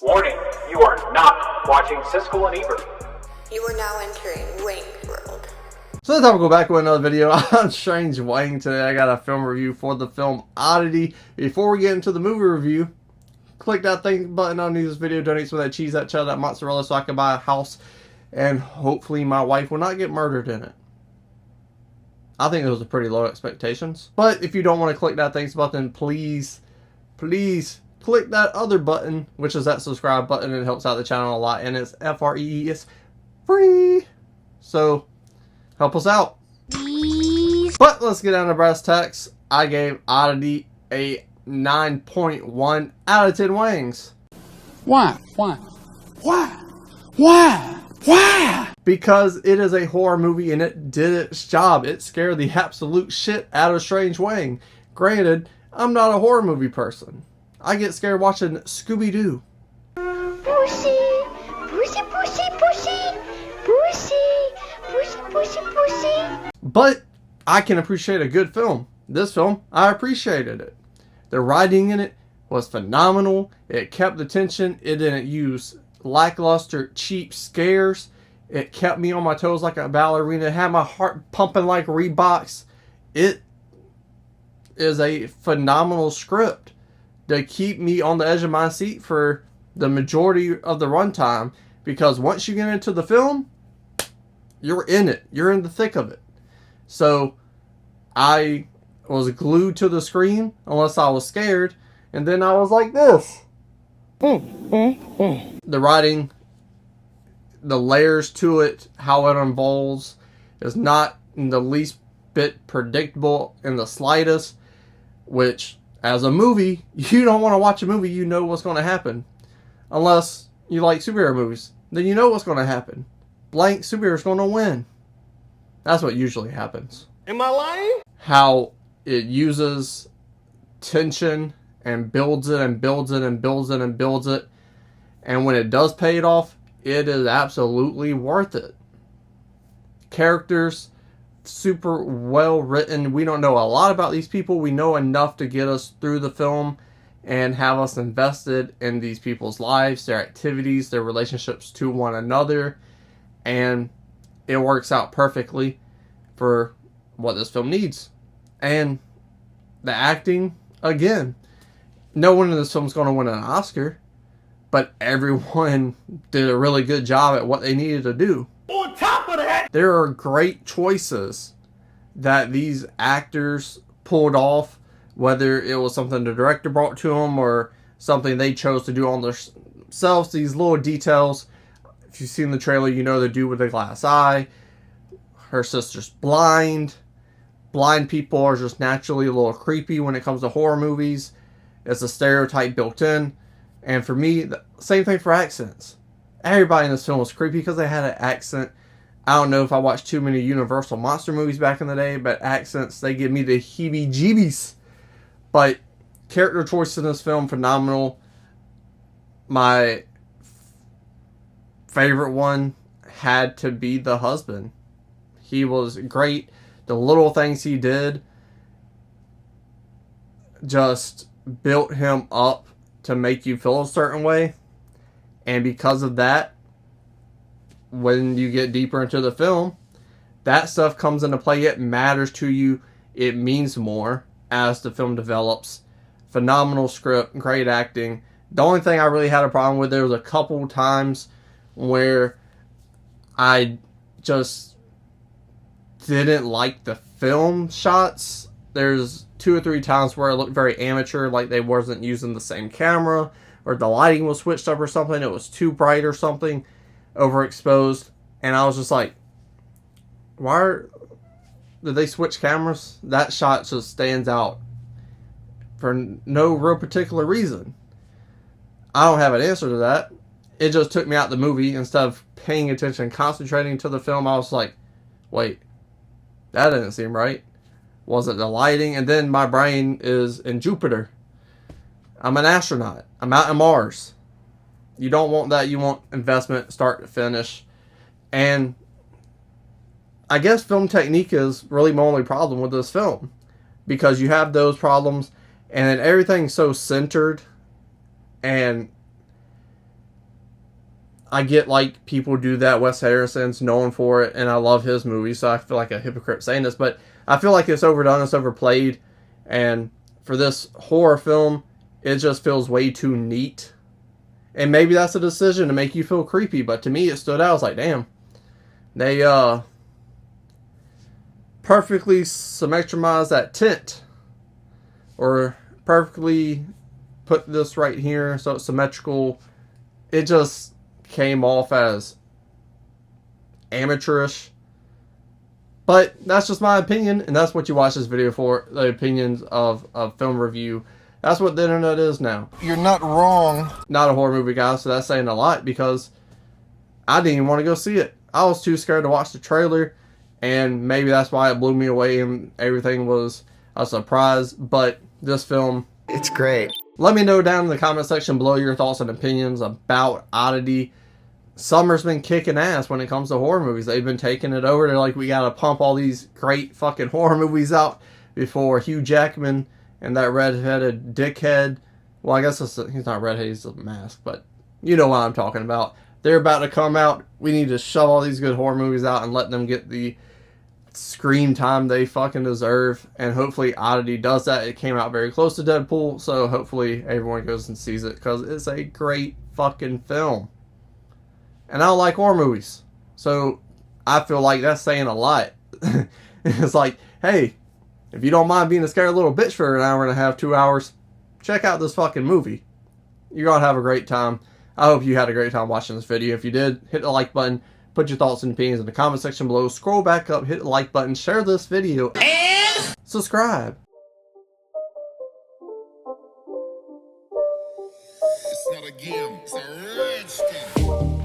Warning, you are not watching Siskel and Ebert. You are now entering Wang's world. So this time we'll go back with another video on Strange Wang. Today I got a film review for the film Oddity. Before we get into the movie review, click that thing button underneath this video, donate some of that cheese, that cheddar, that mozzarella so I can buy a house and hopefully my wife will not get murdered in it. I think those are pretty low expectations. But if you don't want to click that thanks button, please click that other button, which is that subscribe button. It helps out the channel a lot, and it's free. It's free. So help us out. But let's get down to brass tacks. I gave Oddity a 9.1 out of 10 Wangs. Why? Because it is a horror movie and it did its job. It scared the absolute shit out of Strange Wang. Granted, I'm not a horror movie person. I get scared watching Scooby-Doo. Pussy, pussy, pussy, pussy, pussy, pussy, pussy, pussy. But I can appreciate a good film. This film, I appreciated it. The writing in it was phenomenal. It kept the tension. It didn't use lackluster, cheap scares. It kept me on my toes like a ballerina. It had my heart pumping like Reeboks. It is a phenomenal script to keep me on the edge of my seat for the majority of the runtime. Because once you get into the film, you're in it. You're in the thick of it. So I was glued to the screen unless I was scared. And then I was like this. The writing, the layers to it, how it unfolds is not in the least bit predictable in the slightest. Which, as a movie, you don't want to watch a movie you know what's going to happen. Unless you like superhero movies. Then you know what's going to happen. Blank superhero is going to win. That's what usually happens. Am I lying? How it uses tension and builds it and builds it and builds it and builds it. And when it does pay it off, it is absolutely worth it. Characters, super well written. We don't know a lot about these people. We know enough to get us through the film and have us invested in these people's lives, their activities, their relationships to one another. And it works out perfectly for what this film needs. And the acting, again, no one in this film is going to win an Oscar, but everyone did a really good job at what they needed to do. On top of that, There are great choices that these actors pulled off, whether it was something the director brought to them or something they chose to do on themselves. These little details, if you've seen the trailer, you know the dude with the glass eye. Her sister's blind. Blind people are just naturally a little creepy when it comes to horror movies. It's a stereotype built in. And for me, the same thing for accents. Everybody in this film was creepy because they had an accent. I don't know if I watched too many Universal monster movies back in the day, but accents, they give me the heebie-jeebies. But character choice in this film, phenomenal. My favorite one had to be the husband. He was great. The little things he did just built him up to make you feel a certain way. And because of that, when you get deeper into the film, that stuff comes into play. It matters to you. It means more as the film develops. Phenomenal script, great acting. The only thing I really had a problem with, there was a couple times where I just didn't like the film shots. There's 2 or 3 times where it looked very amateur, like they wasn't using the same camera, or the lighting was switched up or something. It was too bright or something, overexposed. And I was just like, did they switch cameras? That shot just stands out for no real particular reason. I don't have an answer to that. It just took me out the movie. Instead of paying attention, concentrating to the film, I was like, wait, that didn't seem right. Was it the lighting? And then my brain is in Jupiter. I'm an astronaut. I'm out in Mars. You don't want that. You want investment, start to finish. And I guess film technique is really my only problem with this film. Because you have those problems, and then everything's so centered and I get like people do that. Wes Harrison's known for it, and I love his movies, so I feel like a hypocrite saying this, but I feel like it's overdone, it's overplayed, and for this horror film, it just feels way too neat. And maybe that's a decision to make you feel creepy, but to me it stood out. I was like, damn. They perfectly symmetrized that tent. Or perfectly put this right here so it's symmetrical. It just came off as amateurish. But that's just my opinion, and that's what you watch this video for, the opinions of film review. That's what the internet is now. You're not wrong. Not a horror movie guy, so that's saying a lot because I didn't even want to go see it. I was too scared to watch the trailer, and maybe that's why it blew me away and everything was a surprise. But this film, it's great. Let me know down in the comment section below your thoughts and opinions about Oddity. Summer's been kicking ass when it comes to horror movies. They've been taking it over. They're like, we gotta pump all these great fucking horror movies out before Hugh Jackman and that red-headed dickhead. Well, I guess he's not redhead, he's a mask, but you know what I'm talking about. They're about to come out. We need to shove all these good horror movies out and let them get the screen time they fucking deserve. And hopefully Oddity does that. It came out very close to Deadpool, so hopefully everyone goes and sees it because it's a great fucking film. And I don't like horror movies, so I feel like that's saying a lot. It's like, hey, if you don't mind being a scared little bitch for an hour and a half, 2 hours, check out this fucking movie. You're going to have a great time. I hope you had a great time watching this video. If you did, hit the like button. Put your thoughts and opinions in the comment section below. Scroll back up, hit the like button, share this video, and subscribe. It's not a game, it's a rich thing.